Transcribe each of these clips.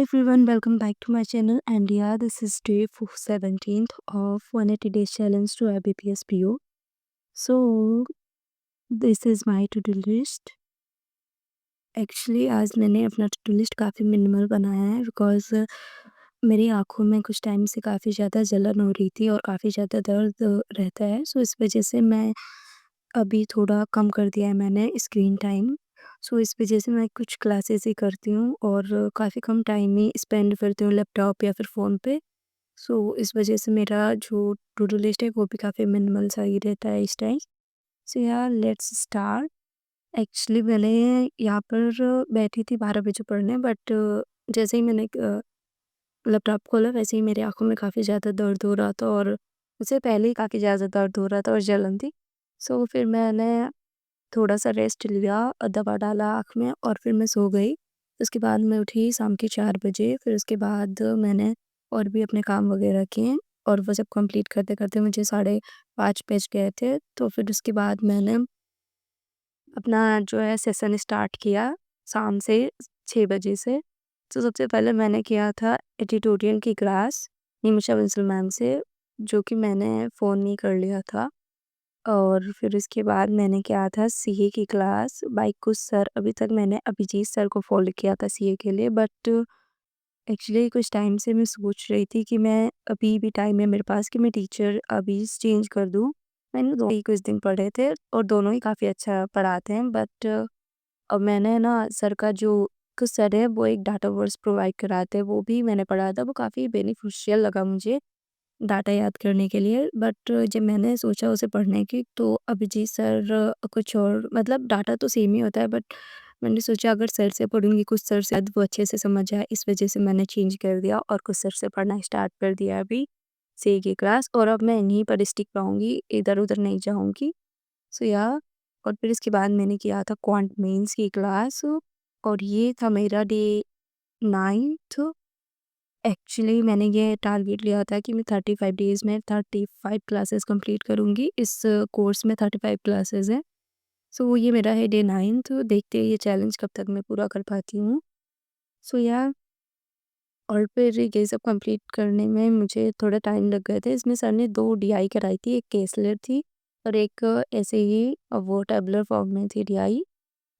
everyone, welcome back to my channel. And yeah, this is day 17th of 180 days challenge to IBPS PO. So, this is my to-do list. Actually आज मैंने अपना to do list काफ़ी minimal बनाया है because मेरी आँखों में कुछ टाइम से काफ़ी ज़्यादा जलन हो रही थी और काफ़ी ज़्यादा दर्द रहता है। सो इस वज़ह से मैं अभी थोड़ा कम कर दिया है मैंने स्क्रीन टाइम। सो इस वज़ह से मैं कुछ क्लासेस ही करती हूँ और काफ़ी कम टाइम ही स्पेंड करती हूँ लैपटॉप या फिर फ़ोन पे। सो इस वज़ह से मेरा जो टू डू लिस्ट है वो भी काफ़ी मिनिमल सा ही रहता है इस टाइम। सो यार लेट्स स्टार्ट। एक्चुअली मैंने यहाँ पर बैठी थी 12 बजे पढ़ने बट जैसे ही मैंने लैपटॉप खोला वैसे ही मेरी आँखों में काफ़ी ज़्यादा दर्द हो रहा था और उससे पहले ही काफ़ी ज़्यादा दर्द हो रहा था और जलन थी। सो फिर मैंने थोड़ा-सा रेस्ट लिया दवा डाला आँख में और फिर मैं सो गई। उसके बाद मैं उठी शाम के 4 बजे, फिर उसके बाद मैंने और भी अपने काम वग़ैरह किए और वो सब कंप्लीट करते-करते मुझे साढ़े 5 बज गए थे। तो फिर उसके बाद मैंने अपना जो है सेशन स्टार्ट किया शाम से 6 बजे से। तो सबसे पहले मैंने किया था एडिटोरियल की क्लास निमिषा बंसल मैम से, जो कि मैंने फ़ोन ही कर लिया था। और फिर उसके बाद मैंने किया था सीए की क्लास बाय कुछ सर। अभी तक मैंने अभिजीत सर को फ़ॉलो किया था सीए के लिए बट एक्चुअली कुछ टाइम से मैं सोच रही थी कि मैं अभी भी टाइम है मेरे पास कि मैं टीचर अभी चेंज कर दूँ। मैंने दोनों ही कुछ दिन पढ़े थे और दोनों ही काफ़ी अच्छा पढ़ाते हैं बट अब मैंने ना सर का जो कुछ सर है वो एक डाटा वर्स प्रोवाइड कराते हैं, वो भी मैंने पढ़ा था। वो काफ़ी बेनिफिशियल लगा मुझे डाटा याद करने के लिए बट जब मैंने सोचा उसे पढ़ने की तो अभिजीत सर कुछ और मतलब डाटा तो सेम ही होता है बट मैंने सोचा अगर सर से पढ़ूंगी कुछ सर से शायद वो अच्छे से समझ आए, इस वजह से मैंने चेंज कर दिया और कुछ सर से पढ़ना स्टार्ट कर दिया अभी सी की क्लास। और अब मैं इन्हीं पर स्टिक रहूँगी, इधर उधर नहीं जाऊँगी। सो या और फिर इसके बाद मैंने किया था क्वांट मेंस की क्लास और ये था मेरा डे 9th। एक्चुअली मैंने ये टारगेट लिया था कि मैं 35 डेज़ में 35 क्लासेस कंप्लीट करूँगी। इस कोर्स में 35 क्लासेस हैं। सो ये मेरा है डे 9th। देखते हैं ये चैलेंज कब तक मैं पूरा कर पाती हूँ। सो या और फिर ये सब कंप्लीट करने में मुझे थोड़ा टाइम लग गए थे। इसमें सर ने 2 डीआई कराई थी, एक केसलर थी और एक ऐसे ही वो टैबुलर फॉर्म में थी डीआई।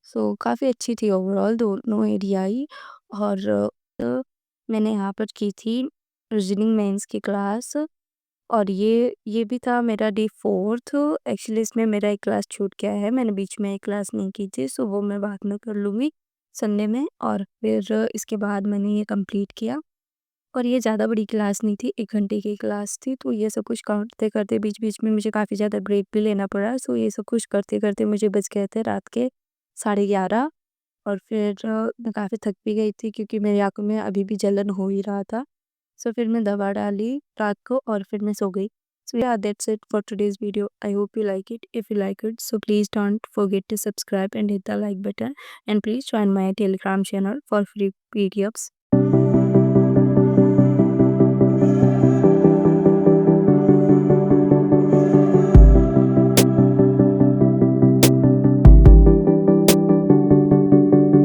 सो काफ़ी अच्छी थी ओवरऑल दोनों एडीआई। और मैंने यहाँ पर की थी रीजनिंग मेंस की क्लास और ये भी था मेरा डे 4th। एक्चुअली इसमें मेरा एक क्लास छूट गया है, मैंने बीच में एक क्लास नहीं की थी सो वो मैं बाद में कर लूँगी संडे में। और फिर इसके बाद मैंने ये कंप्लीट किया और ये ज़्यादा बड़ी क्लास नहीं थी, 1 घंटे की क्लास थी। तो ये सब कुछ करते-करते बीच-बीच में मुझे काफ़ी ज़्यादा ब्रेक भी लेना पड़ा। सो ये सब कुछ करते-करते मुझे बज गए थे रात के 11:30 और फिर मैं काफ़ी थक भी गई थी क्योंकि मेरी आँखों में अभी भी जलन हो ही रहा था। सो फिर मैं दवा डाली रात को और फिर मैं सो गई। So yeah that's it for today's video. I hope you like it. If you like it so please don't forget to subscribe and hit the like button and please join my Telegram channel for free PDFs.